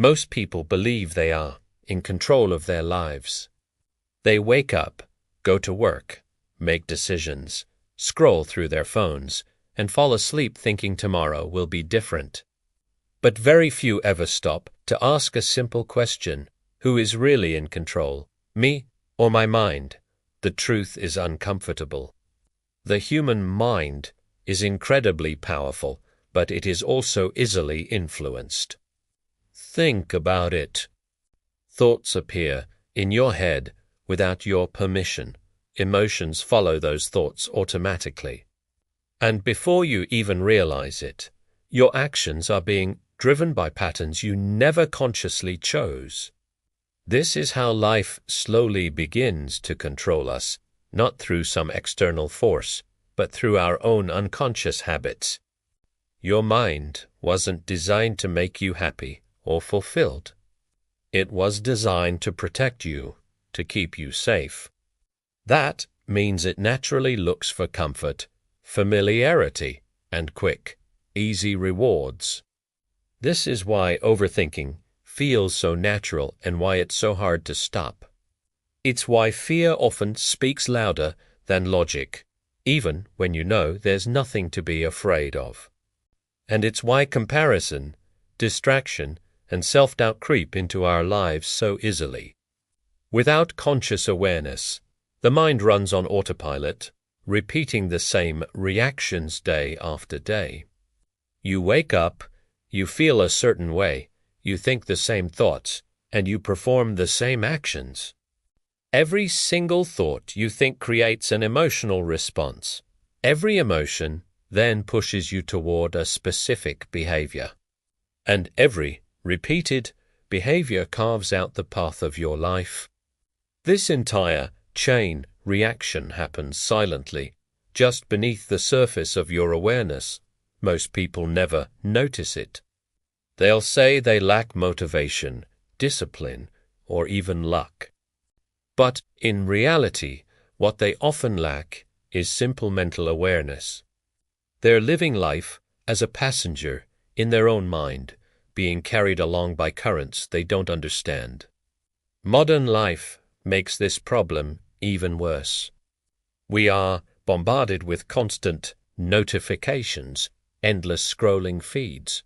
Most people believe they are in control of their lives. They wake up, go to work, make decisions, scroll through their phones, and fall asleep thinking tomorrow will be different. But very few ever stop to ask a simple question: who is really in control, me or my mind? The truth is uncomfortable. The human mind is incredibly powerful, but it is also easily influenced. Think about it. Thoughts appear in your head without your permission. Emotions follow those thoughts automatically. And before you even realize it, your actions are being driven by patterns you never consciously chose. This is how life slowly begins to control us, not through some external force, but through our own unconscious habits. Your mind wasn't designed to make you happy or fulfilled. It was designed to protect you, to keep you safe. That means it naturally looks for comfort, familiarity, and quick, easy rewards. This is why overthinking feels so natural and why it's so hard to stop. It's why fear often speaks louder than logic, even when you know there's nothing to be afraid of. And it's why comparison, distraction, and self-doubt creep into our lives so easily. Without conscious awareness, the mind runs on autopilot, repeating the same reactions day after day. You wake up, you feel a certain way, you think the same thoughts, and you perform the same actions. Every single thought you think creates an emotional response. Every emotion then pushes you toward a specific behavior. And every repeated behavior carves out the path of your life. This entire chain reaction happens silently, just beneath the surface of your awareness. Most people never notice it. They'll say they lack motivation, discipline, or even luck. But in reality, what they often lack is simple mental awareness. They're living life as a passenger in their own mind, being carried along by currents they don't understand. Modern life makes this problem even worse. We are bombarded with constant notifications, endless scrolling feeds,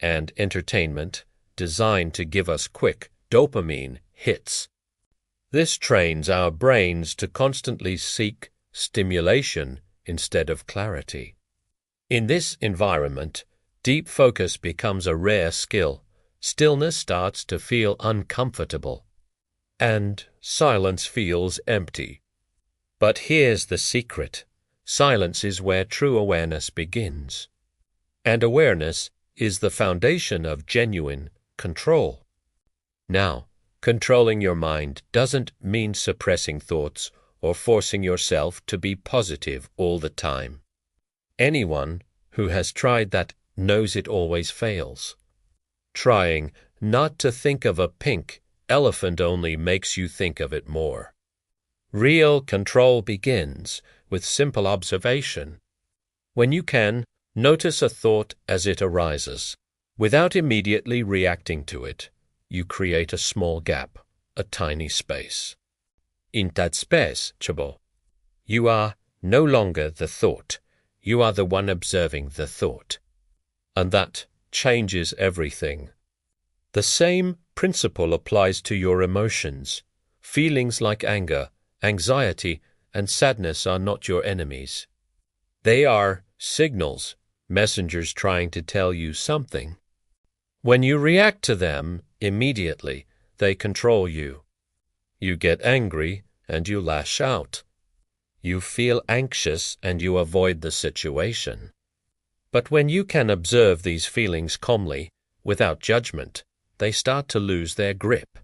and entertainment designed to give us quick dopamine hits. This trains our brains to constantly seek stimulation instead of clarity. In this environment, deep focus becomes a rare skill. Stillness starts to feel uncomfortable, and silence feels empty. But here's the secret. Silence is where true awareness begins. And awareness is the foundation of genuine control. Now, controlling your mind doesn't mean suppressing thoughts or forcing yourself to be positive all the time. Anyone who has tried that knows it always fails. Trying not to think of a pink elephant only makes you think of it more. Real control begins with simple observation. When you can, notice a thought as it arises. Without immediately reacting to it, you create a small gap, a tiny space. In that space, Chabo, you are no longer the thought. You are the one observing the thought. And that changes everything. The same principle applies to your emotions. Feelings like anger, anxiety, and sadness are not your enemies. They are signals, messengers trying to tell you something. When you react to them immediately, they control you. You get angry and you lash out. You feel anxious and you avoid the situation. But when you can observe these feelings calmly, without judgment, they start to lose their grip.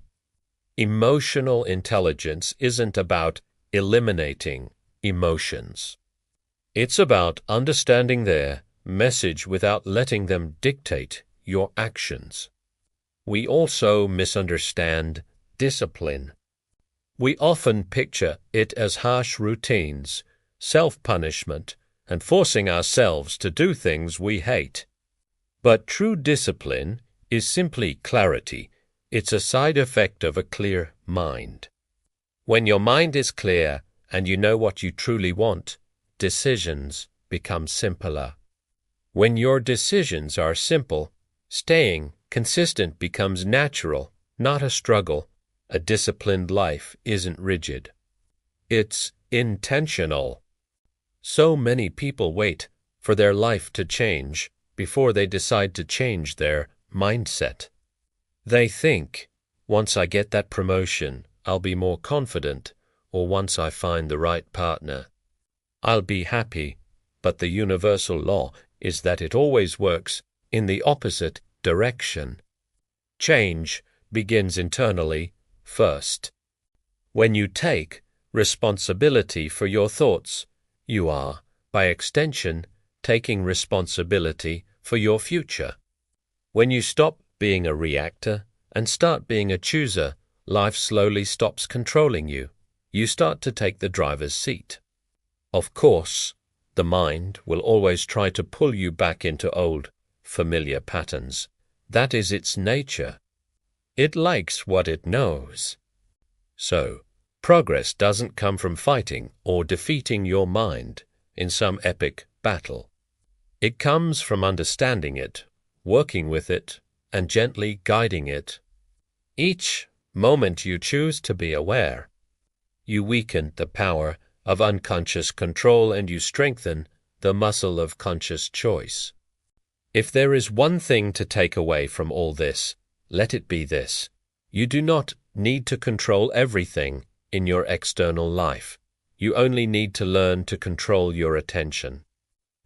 Emotional intelligence isn't about eliminating emotions. It's about understanding their message without letting them dictate your actions. We also misunderstand discipline. We often picture it as harsh routines, self-punishment, and forcing ourselves to do things we hate. But true discipline is simply clarity. It's a side effect of a clear mind. When your mind is clear and you know what you truly want, decisions become simpler. When your decisions are simple, staying consistent becomes natural, not a struggle. A disciplined life isn't rigid. It's intentional. So many people wait for their life to change before they decide to change their mindset. They think, once I get that promotion, I'll be more confident, or once I find the right partner, I'll be happy. But the universal law is that it always works in the opposite direction. Change begins internally first. When you take responsibility for your thoughts, you are, by extension, taking responsibility for your future. When you stop being a reactor and start being a chooser, life slowly stops controlling you. You start to take the driver's seat. Of course, the mind will always try to pull you back into old, familiar patterns. That is its nature. It likes what it knows. So, progress doesn't come from fighting or defeating your mind in some epic battle. It comes from understanding it, working with it, and gently guiding it. Each moment you choose to be aware, you weaken the power of unconscious control and you strengthen the muscle of conscious choice. If there is one thing to take away from all this, let it be this: you do not need to control everything in your external life. You only need to learn to control your attention.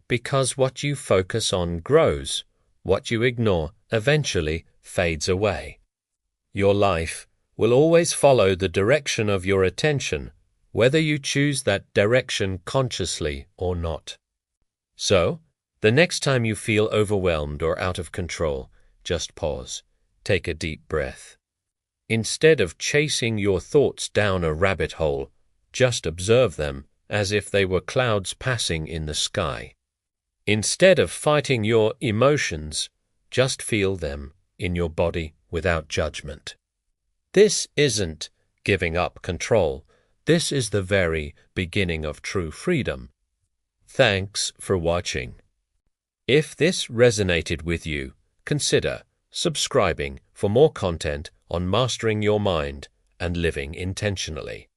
Because what you focus on grows, what you ignore eventually fades away. Your life will always follow the direction of your attention, whether you choose that direction consciously or not. So, the next time you feel overwhelmed or out of control, just pause, take a deep breath. Instead of chasing your thoughts down a rabbit hole, just observe them as if they were clouds passing in the sky. Instead of fighting your emotions, just feel them in your body without judgment. This isn't giving up control. This is the very beginning of true freedom. Thanks for watching. If this resonated with you, consider subscribing for more content on mastering your mind and living intentionally.